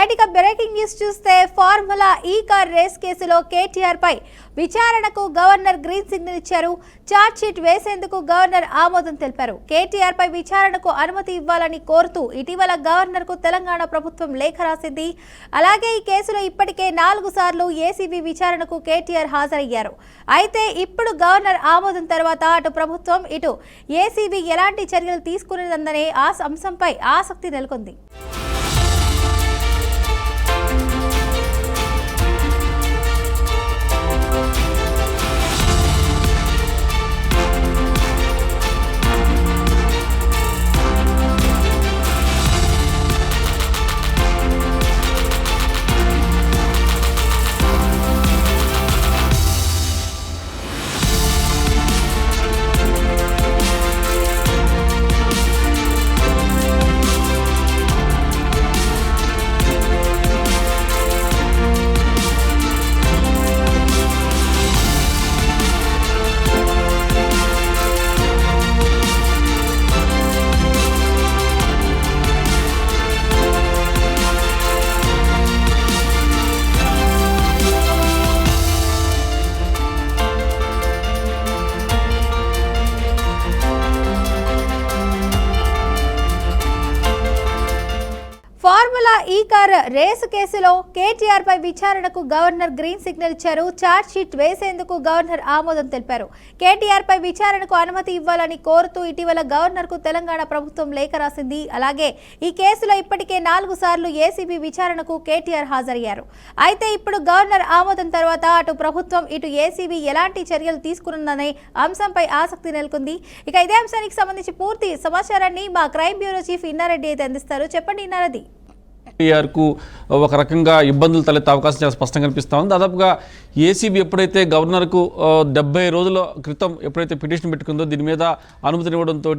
Right ఇక breaking news చూస్తే formula ఈ కార్ రేస్ కేసులో కేటీఆర్ పై విచారణకు గవర్నర్ గ్రీన్ సిగ్నల్ ఇచ్చారు. చార్జ్ షీట్ వేసేందుకు గవర్నర్ ఆమోదం తెలిపారు. కేటీఆర్ పై విచారణకు అనుమతి ఇవ్వాలని కోరుతూ ఇటీవల గవర్నర్ కు తెలంగాణ ప్రభుత్వం లేఖ రాసింది. అలాగే ఈ కేసులో ఇప్పటికే 4 సార్లు ఏసీబీ విచారణకు కేటీఆర్ హాజరయ్యారు. అయితే ఇప్పుడు గవర్నర్ ఆమోదం తర్వాత అటు ప్రభుత్వం ఇటు ఏసీబీ ఎలాంటి చర్యలు తీసుకునేదనే ఆ అంశంపై ఆసక్తి నెలకొంది. ఫార్ములా ఈ కార్ రేసు కేసులో కేటీఆర్ పై విచారణకు గవర్నర్ గ్రీన్ సిగ్నల్ ఇచ్చారు. చార్జ్ షీట్ వేసేందుకు గవర్నర్ ఆమోదం తెలిపారు. కేటీఆర్ పై విచారణకు అనుమతి ఇవ్వాలని కోరుతూ ఇటీవల గవర్నర్ కు తెలంగాణ ప్రభుత్వం లేఖ రాసింది. అలాగే ఈ కేసులో ఇప్పటికే 4 సార్లు ఏసీబీ విచారణకు కేటీఆర్ హాజరయ్యారు. అయితే ఇప్పుడు గవర్నర్ ఆమోదం తర్వాత అటు ప్రభుత్వం ఇటు ఏసీబీ ఎలాంటి చర్యలు తీసుకున్నదనే అంశంపై ఆసక్తి నెలకొంది. ఇక ఇదే అంశానికి సంబంధించి పూర్తి సమాచారాన్ని మా క్రైమ్ బ్యూరో చీఫ్ ఇన్నారెడ్డి అయితే అందిస్తారు. చెప్పండి ఇన్నారెడ్డి. కేటీఆర్కు ఒక రకంగా ఇబ్బందులు తలెత్తే అవకాశం చాలా స్పష్టంగా కనిపిస్తూ ఉంది. దాదాపుగా ఏసీబీ ఎప్పుడైతే గవర్నర్కు 70 రోజుల క్రితం ఎప్పుడైతే పిటిషన్ పెట్టుకుందో దీని మీద అనుమతినివ్వడంతో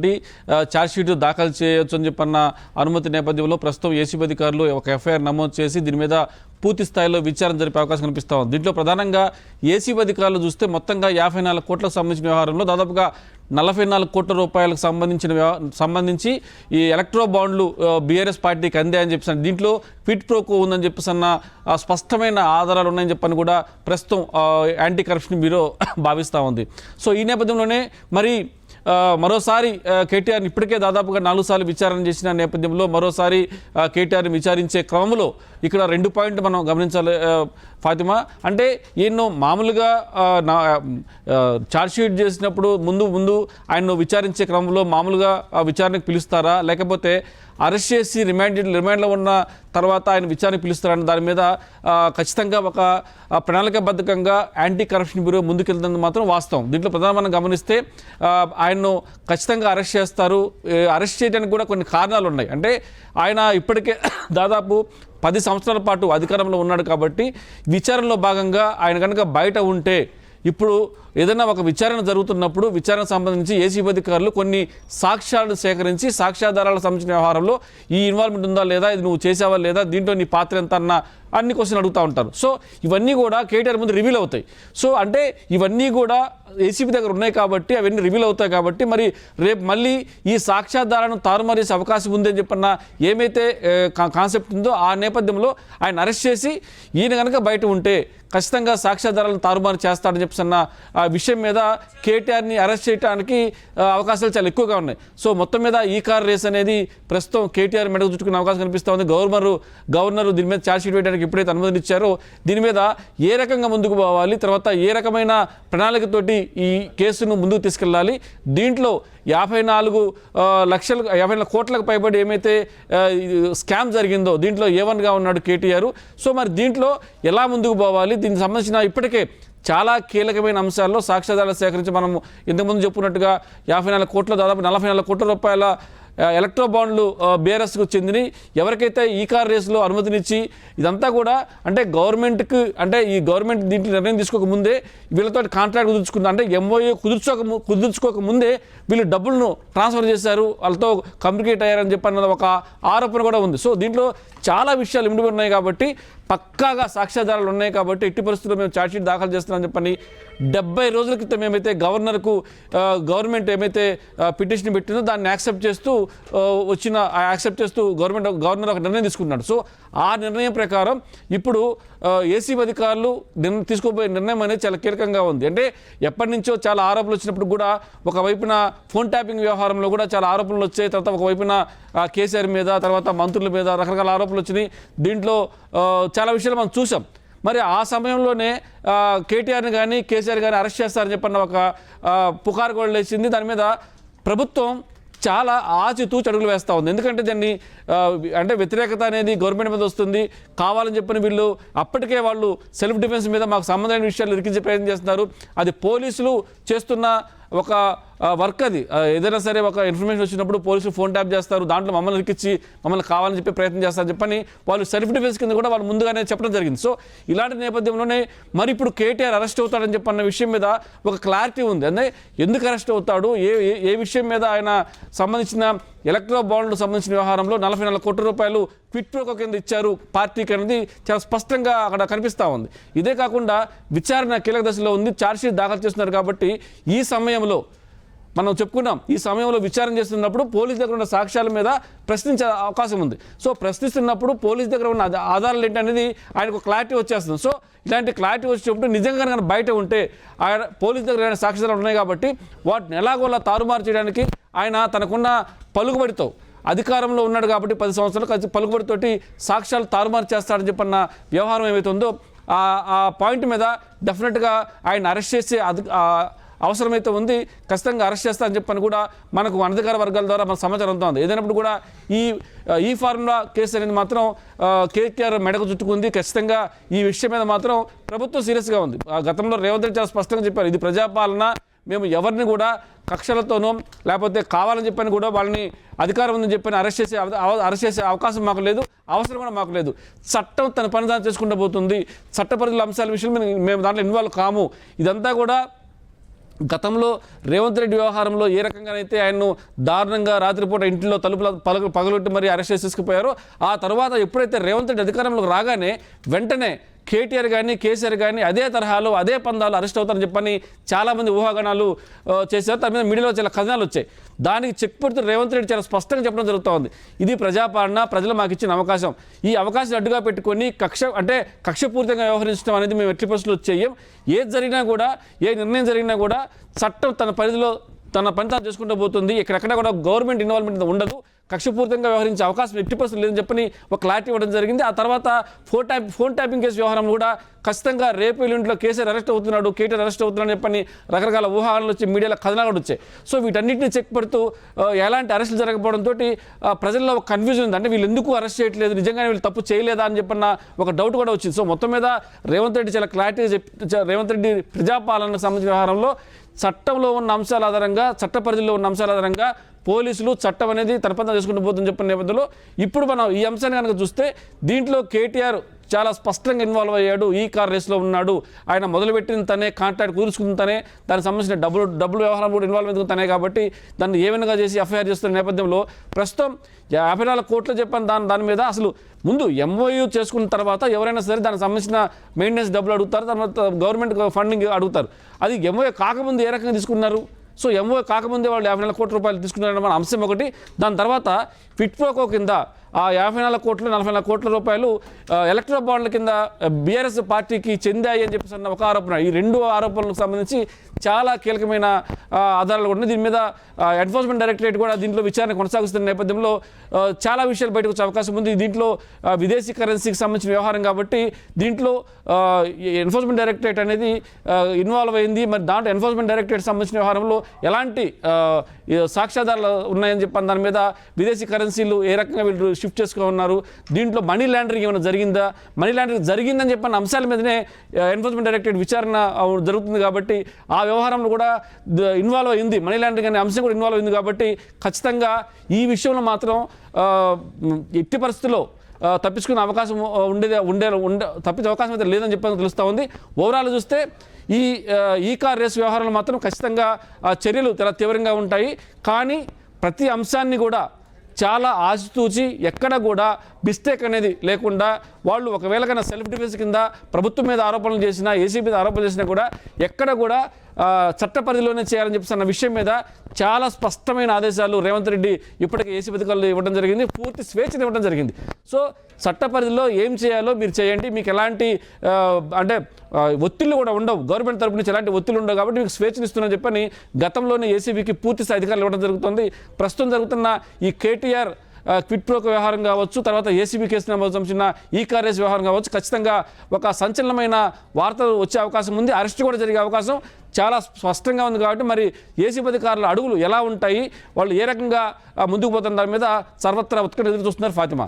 ఛార్జ్షీట్ దాఖలు చేయొచ్చు అని చెప్పన్న అనుమతి నేపథ్యంలో ప్రస్తుతం ఏసీబీ అధికారులు ఒక ఎఫ్ఐఆర్ నమోదు చేసి దీని మీద పూర్తి స్థాయిలో విచారణ జరిపే అవకాశం కనిపిస్తూ ఉంది. దీంట్లో ప్రధానంగా ఏసీబీ అధికారులు చూస్తే మొత్తంగా 54 కోట్లకు సంబంధించిన వ్యవహారంలో దాదాపుగా 44 కోట్ల రూపాయలకు సంబంధించి ఈ ఎలక్ట్రో బాండ్లు బీఆర్ఎస్ పార్టీకి అందాయని చెప్పేసి దీంట్లో క్విడ్ ప్రోకో ఉందని చెప్పేసి అన్న స్పష్టమైన ఆధారాలు ఉన్నాయని చెప్పని కూడా ప్రస్తుతం యాంటీ కరప్షన్ బ్యూరో భావిస్తూ ఉంది. సో ఈ నేపథ్యంలోనే మరి మరోసారి కేటీఆర్ని ఇప్పటికే దాదాపుగా 4 సార్లు విచారణ చేసిన నేపథ్యంలో మరోసారి కేటీఆర్ని విచారించే క్రమంలో ఇక్కడ 2 పాయింట్లు మనం గమనించాలి ఫాతిమా. అంటే ఎన్నో మామూలుగా ఛార్జ్షీట్ చేసినప్పుడు ముందు ఆయన్ను విచారించే క్రమంలో మామూలుగా విచారణకు పిలుస్తారా, లేకపోతే అరెస్ట్ చేసి రిమాండ్లో ఉన్న తర్వాత ఆయన విచారణ పిలుస్తారని దాని మీద ఖచ్చితంగా ఒక ప్రణాళికాబద్ధకంగా యాంటీ కరప్షన్ బ్యూరో ముందుకెళ్తున్నది మాత్రం వాస్తవం. దీంట్లో ప్రధానంగా మనం గమనిస్తే ఆయన్ను ఖచ్చితంగా అరెస్ట్ చేస్తారు. అరెస్ట్ చేయడానికి కూడా కొన్ని కారణాలు ఉన్నాయి. అంటే ఆయన ఇప్పటికే దాదాపు 10 సంవత్సరాల పాటు అధికారంలో ఉన్నాడు కాబట్టి విచారణలో భాగంగా ఆయన కనుక బయట ఉంటే ఇప్పుడు ఏదైనా ఒక విచారణ జరుగుతున్నప్పుడు విచారణకు సంబంధించి ఏసీబీ అధికారులు కొన్ని సాక్ష్యాలను సేకరించి సాక్ష్యాధారాలకు సంబంధించిన వ్యవహారంలో ఈ ఇన్వాల్వ్మెంట్ ఉందా లేదా, ఇది నువ్వు చేసావా లేదా, దీంట్లో నీ పాత్ర ఎంత అన్న అన్ని క్వశ్చన్ అడుగుతూ ఉంటారు. సో ఇవన్నీ కూడా కేటీఆర్ ముందు రివీల్ అవుతాయి. సో అంటే ఇవన్నీ కూడా ఏసీబీ దగ్గర ఉన్నాయి కాబట్టి అవన్నీ రివీల్ అవుతాయి కాబట్టి మరి రేపు మళ్ళీ ఈ సాక్ష్యాధారాలను తారుమారు చేసే అవకాశం ఉందని చెప్పన్న ఏమైతే కాన్సెప్ట్ ఉందో ఆ నేపథ్యంలో ఆయన అరెస్ట్ చేసి ఈయన కనుక బయట ఉంటే ఖచ్చితంగా సాక్ష్యాధారాలను తారుమారు చేస్తాడని చెప్పి అన్న విషయం మీద కేటీఆర్ని అరెస్ట్ చేయడానికి అవకాశాలు చాలా ఎక్కువగా ఉన్నాయి. సో మొత్తం మీద ఈ కార్ రేస్ అనేది ప్రస్తుతం కేటీఆర్ మెడకు చుట్టుకునే అవకాశం కనిపిస్తూ ఉంది. గవర్నర్ దీని మీద ఛార్జ్షీట్ వేయడానికి ఎప్పుడైతే అనుమతి ఇచ్చారో దీని మీద ఏ రకంగా ముందుకు పోవాలి, తర్వాత ఏ రకమైన ప్రణాళికతోటి ఈ కేసును ముందుకు తీసుకెళ్ళాలి, దీంట్లో 54 కోట్లకు పైబడి ఏమైతే స్కామ్ జరిగిందో దీంట్లో A1గా ఉన్నాడు కేటీఆర్. సో మరి దీంట్లో ఎలా ముందుకు పోవాలి, దీనికి సంబంధించిన ఇప్పటికే చాలా కీలకమైన అంశాల్లో సాక్ష్యాధారాలు సేకరించి మనము ఇంతకుముందు చెప్పుకున్నట్టుగా 54 కోట్ల దాదాపు 44 కోట్ల రూపాయల ఎలక్ట్రో బాండ్లు బీఆర్ఎస్కు చెందిన ఎవరికైతే ఈ కార్ రేసులో అనుమతినిచ్చి ఇదంతా కూడా అంటే గవర్నమెంట్కి అంటే ఈ గవర్నమెంట్ దీంట్లో నిర్ణయం తీసుకోకముందే వీళ్ళతో కాంట్రాక్ట్ కుదుర్చుకుంది, అంటే ఎంఓఏ కుదుర్చుకోకముందే వీళ్ళు డబ్బులను ట్రాన్స్ఫర్ చేశారు, వాళ్ళతో కమ్యూనికేట్ అయ్యారని చెప్పిన ఒక ఆరోపణ కూడా ఉంది. సో దీంట్లో చాలా విషయాలు ఇమిడి ఉన్నాయి కాబట్టి పక్కాగా సాక్ష్యాధారాలు ఉన్నాయి కాబట్టి ఎట్టి పరిస్థితుల్లో మేము ఛార్జ్షీట్ దాఖలు చేస్తున్నామని చెప్పని 70 రోజుల క్రితం ఏమైతే గవర్నమెంట్ ఏమైతే పిటిషన్ పెట్టిందో దాన్ని యాక్సెప్ట్ చేస్తూ గవర్నర్ ఒక నిర్ణయం తీసుకున్నాడు. సో ఆ నిర్ణయం ప్రకారం ఇప్పుడు ఏసీబీ అధికారులు తీసుకోబోయే నిర్ణయం అనేది చాలా కీలకంగా ఉంది. అంటే ఎప్పటి నుంచో చాలా ఆరోపణలు వచ్చినప్పుడు కూడా ఒకవైపున ఫోన్ ట్యాపింగ్ వ్యవహారంలో కూడా చాలా ఆరోపణలు వచ్చాయి. తర్వాత ఒకవైపున కేసీఆర్ మీద, తర్వాత మంత్రుల మీద రకరకాల ఆరోపణలు వచ్చినాయి. దీంట్లో చాలా విషయాలు మనం చూసాం. మరి ఆ సమయంలోనే కేటీఆర్ని కానీ కేసీఆర్ కానీ అరెస్ట్ చేస్తారని చెప్పన్న ఒక పుకారు కూడా లేచింది. దాని మీద ప్రభుత్వం చాలా ఆచితూచి అడుగులు వేస్తూ ఉంది. ఎందుకంటే దాన్ని అంటే వ్యతిరేకత అనేది గవర్నమెంట్ మీద వస్తుంది. కావాలని చెప్పిన వీళ్ళు అప్పటికే వాళ్ళు సెల్ఫ్ డిఫెన్స్ మీద మాకు సంబంధమైన విషయాలు ఇరికించే ప్రయత్నం చేస్తున్నారు. అది పోలీసులు చేస్తున్న ఒక వర్క్. అది ఏదైనా సరే ఒక ఇన్ఫర్మేషన్ వచ్చినప్పుడు పోలీసులు ఫోన్ ట్యాప్ చేస్తారు, దాంట్లో మమ్మల్ని ఇరికిచ్చి మమ్మల్ని కావాలని చెప్పి ప్రయత్నం చేస్తారని చెప్పని వాళ్ళు సెల్ఫ్ డిఫెన్స్ కింద కూడా వాళ్ళు ముందుగానే చెప్పడం జరిగింది. సో ఇలాంటి నేపథ్యంలోనే మరి ఇప్పుడు కేటీఆర్ అరెస్ట్ అవుతాడని చెప్పన్న విషయం మీద ఒక క్లారిటీ ఉంది. అంటే ఎందుకు అరెస్ట్ అవుతాడు, ఏ విషయం మీద ఆయన సంబంధించిన ఎలక్ట్రో బాండ్లకు సంబంధించిన వ్యవహారంలో 44 కోట్ల రూపాయలు క్విట్ ప్రోకో కింద ఇచ్చారు పార్టీకి అనేది చాలా స్పష్టంగా అక్కడ కనిపిస్తూ ఉంది. ఇదే కాకుండా విచారణ కీలక దశలో ఉంది, ఛార్జ్షీట్ దాఖలు చేస్తున్నారు. కాబట్టి ఈ సమయంలో మనం చెప్పుకున్నాం, ఈ సమయంలో విచారణ చేస్తున్నప్పుడు పోలీస్ దగ్గర ఉన్న సాక్ష్యాల మీద ప్రశ్నించే అవకాశం ఉంది. సో ప్రశ్నిస్తున్నప్పుడు పోలీస్ దగ్గర ఉన్న ఆధారాలు ఏంటనేది ఆయనకు క్లారిటీ వచ్చేస్తుంది. సో ఇలాంటి క్లారిటీ వచ్చేటప్పుడు నిజంగా కనుక బయట ఉంటే ఆయన పోలీస్ దగ్గర సాక్ష్యాలు ఉన్నాయి కాబట్టి వాటిని ఎలాగోలా తారుమారు చేయడానికి ఆయన తనకున్న పలుకుబడితో అధికారంలో ఉన్నాడు కాబట్టి 10 సంవత్సరాలు పలుకుబడితోటి సాక్ష్యాలు తారుమారు చేస్తాడని చెప్పన్న వ్యవహారం ఏమైతే ఉందో ఆ పాయింట్ మీద డెఫినెట్గా ఆయన అరెస్ట్ చేసే అవసరమైతే ఉంది. ఖచ్చితంగా అరెస్ట్ చేస్తారని చెప్పని కూడా మనకు అనధికార వర్గాల ద్వారా మన సమాచారం అంతా ఉంది. ఏదైనప్పుడు కూడా ఈ ఫార్ములా కేసు అనేది మాత్రం కేటీఆర్ మెడకు చుట్టుకుంది. ఖచ్చితంగా ఈ విషయం మీద మాత్రం ప్రభుత్వం సీరియస్గా ఉంది. గతంలో రేవంత్ రెడ్డి చాలా స్పష్టంగా చెప్పారు, ఇది ప్రజాపాలన, మేము ఎవరిని కూడా కక్షలతోనో లేకపోతే కావాలని చెప్పని కూడా వాళ్ళని అధికారం ఉందని చెప్పని అరెస్ట్ చేసే అవకాశం మాకు లేదు, అవసరం కూడా మాకు లేదు. చట్టం తన పని దాన్ని చేసుకుంటూ పోతుంది. చట్టపరిధిల అంశాల విషయంలో మేము దాంట్లో ఇన్వాల్వ్ కాము. ఇదంతా కూడా గతంలో రేవంత్ రెడ్డి వ్యవహారంలో ఏ రకంగానైతే ఆయన్ను దారుణంగా రాత్రిపూట ఇంట్లో తలుపుల పగలొట్టి మరీ అరెస్ట్ చేసి తీసుకుపోయారో, ఆ తర్వాత ఎప్పుడైతే రేవంత్ రెడ్డి అధికారంలోకి రాగానే వెంటనే కేటీఆర్ కానీ కేసీఆర్ కానీ అదే తరహాలో అదే పందాలు అరెస్ట్ అవుతారని చెప్పని చాలామంది ఊహాగానాలు చేశారు. దాని మీద మీడియాలో చాలా కథనాలు వచ్చాయి. దానికి చెక్ పెడుతూ రేవంత్ రెడ్డి చాలా స్పష్టంగా చెప్పడం జరుగుతూ ఉంది, ఇది ప్రజాపాలన, ప్రజలు మాకు ఇచ్చిన అవకాశం, ఈ అవకాశం అడ్డుగా పెట్టుకొని కక్షపూరితంగా వ్యవహరించడం అనేది మేము ఎట్టి పరిస్థితుల్లో చేయం. ఏది జరిగినా కూడా, ఏ నిర్ణయం జరిగినా కూడా చట్టం తన పరిధిలో తన పని తాను చేసుకుంటూ పోతుంది. ఎక్కడెక్కడ కూడా గవర్నమెంట్ ఇన్వాల్వ్మెంట్ ఉండదు, కక్షపూరితంగా వ్యవహరించే అవకాశం ఎట్టి పరిస్థితులు లేదని చెప్పని ఒక క్లారిటీ ఇవ్వడం జరిగింది. ఆ తర్వాత ఫోన్ ట్యాపింగ్ కేసు వ్యవహారం కూడా ఖచ్చితంగా రేపు ఎల్లుండిలో కేసీఆర్ అరెస్ట్ అవుతున్నాడు, కేటీఆర్ అరెస్ట్ అవుతున్నాడు చెప్పని రకరకాల ఊహాలు వచ్చి మీడియాలో కథనాలు కూడా వచ్చాయి. సో వీటన్నిటిని చెక్ పెడుతూ ఎలాంటి అరెస్టులు జరగకపోవడంతో ప్రజల్లో ఒక కన్ఫ్యూజన్ ఉంది. అంటే వీళ్ళు ఎందుకు అరెస్ట్ చేయట్లేదు, నిజంగానే వీళ్ళు తప్పు చేయలేదా అని చెప్పన్న ఒక డౌట్ కూడా వచ్చింది. సో మొత్తం మీద రేవంత్ రెడ్డి చాలా క్లారిటీ రేవంత్ రెడ్డి ప్రజాపాలనకు సంబంధించిన వ్యవహారంలో చట్టంలో ఉన్న అంశాల ఆధారంగా, చట్ట పరిధిలో ఉన్న అంశాల ఆధారంగా పోలీసులు చట్టం అనేది తన పని చేసుకుంటూ పోతుందని చెప్పిన నేపథ్యంలో ఇప్పుడు మనం ఈ అంశాన్ని కనుక చూస్తే దీంట్లో కేటీఆర్ చాలా స్పష్టంగా ఇన్వాల్వ్ అయ్యాడు. ఈ కార్ రేస్లో ఉన్నాడు, ఆయన మొదలుపెట్టిన తనే, కాంట్రాక్ట్ కుదుర్చుకున్న తనే, దానికి సంబంధించిన డబ్బులు వ్యవహారం కూడా ఇన్వాల్వ్ ఎందుకు తనే కాబట్టి దాన్ని ఏ విధంగా చేసి ఎఫ్ఐఆర్ చేస్తున్న నేపథ్యంలో ప్రస్తుతం 54 కోట్లు చెప్పిన దాని మీద అసలు ముందు ఎంఓయూ చేసుకున్న తర్వాత ఎవరైనా సరే దానికి సంబంధించిన మెయింటెనెన్స్ డబ్బులు అడుగుతారు, తర్వాత గవర్నమెంట్ ఫండింగ్ అడుగుతారు. అది ఎంఓయూ కాకముందు ఏ రకంగా తీసుకున్నారు? సో ఎంఓ కాకముందే వాళ్ళు 54 కోట్ల రూపాయలు తీసుకున్నారన్న మన అంశం ఒకటి. దాని తర్వాత క్విట్ ప్రోకో కింద ఆ 54 కోట్లు 44 కోట్ల రూపాయలు ఎలక్ట్రో బాండ్ల కింద బీఆర్ఎస్ పార్టీకి చెందాయి అని చెప్పేసి అన్న ఒక ఆరోపణ. ఈ రెండు ఆరోపణలకు సంబంధించి చాలా కీలకమైన ఆధారాలు ఉన్నాయి. దీని మీద ఎన్ఫోర్స్మెంట్ డైరెక్టరేట్ కూడా దీంట్లో విచారణ కొనసాగిస్తున్న నేపథ్యంలో చాలా విషయాలు బయటకు వచ్చే అవకాశం ఉంది. దీంట్లో విదేశీ కరెన్సీకి సంబంధించిన వ్యవహారం కాబట్టి దీంట్లో ఎన్ఫోర్స్మెంట్ డైరెక్టరేట్ అనేది ఇన్వాల్వ్ అయింది. మరి దాంట్లో ఎన్ఫోర్స్మెంట్ డైరెక్టరేట్ సంబంధించిన వ్యవహారంలో ఎలాంటి సాక్ష్యాధారాలు ఉన్నాయని చెప్పిన దాని మీద విదేశీ కరెన్సీలు ఏ రకంగా వీళ్ళు షిఫ్ట్ చేసుకుని ఉన్నారు, దీంట్లో మనీ లాండరింగ్ ఏమైనా జరిగిందా, మనీ లాండరింగ్ జరిగిందని చెప్పిన అంశాల మీదనే ఎన్ఫోర్స్మెంట్ డైరెక్టరేట్ విచారణ జరుగుతుంది. కాబట్టి ఆ వ్యవహారంలో కూడా ఇన్వాల్వ్ అయింది, మనీ లాండరింగ్ అనే అంశం కూడా ఇన్వాల్వ్ అయింది. కాబట్టి ఖచ్చితంగా ఈ విషయంలో మాత్రం ఎట్టి పరిస్థితుల్లో తప్పించుకునే అవకాశం తప్పించే అవకాశం అయితే లేదని చెప్పని తెలుస్తూ ఉంది. ఓవరాల్ చూస్తే ఈ కార్ రేస్ వ్యవహారంలో మాత్రం ఖచ్చితంగా చర్యలు చాలా తీవ్రంగా ఉంటాయి. కానీ ప్రతి అంశాన్ని కూడా చాలా ఆచితూచి ఎక్కడ కూడా మిస్టేక్ అనేది లేకుండా వాళ్ళు ఒకవేళ కన్నా సెల్ఫ్ డిఫెన్స్ కింద ప్రభుత్వం మీద ఆరోపణలు చేసినా, ఏసీబీ మీద ఆరోపణలు చేసినా కూడా ఎక్కడ కూడా చట్ట పరిధిలోనే చేయాలని చెప్పేసి అన్న విషయం మీద చాలా స్పష్టమైన ఆదేశాలు రేవంత్ రెడ్డి ఇప్పటికే ఏసీబీ అధికారులు ఇవ్వడం జరిగింది, పూర్తి స్వేచ్ఛను ఇవ్వడం జరిగింది. సో చట్ట పరిధిలో ఏం చేయాలో మీరు చేయండి, మీకు ఎలాంటి అంటే ఒత్తిళ్లు కూడా ఉండవు, గవర్నమెంట్ తరపు నుంచి ఎలాంటి ఒత్తిళ్లు ఉండవు కాబట్టి మీకు స్వేచ్ఛనిస్తున్నారని చెప్పని గతంలోనే ఏసీబీకి పూర్తి స్థాయి అధికారులు ఇవ్వడం జరుగుతుంది. ప్రస్తుతం జరుగుతున్న ఈ కేటీఆర్ క్విట్ ప్రోకో వ్యవహారం కావచ్చు, తర్వాత ఏసీబీ కేసు సంబంధించిన ఈ కార్ రేస్ వ్యవహారం కావచ్చు, ఖచ్చితంగా ఒక సంచలనమైన వార్తలు వచ్చే అవకాశం ఉంది, అరెస్ట్ కూడా జరిగే అవకాశం చాలా స్పష్టంగా ఉంది. కాబట్టి మరి ఏసీబీ అధికారుల అడుగులు ఎలా ఉంటాయి, వాళ్ళు ఏ రకంగా ముందుకు పోతున్న దాని మీద సర్వత్రా ఉత్కంఠ ఎదురు చూస్తున్నారు ఫాతిమా.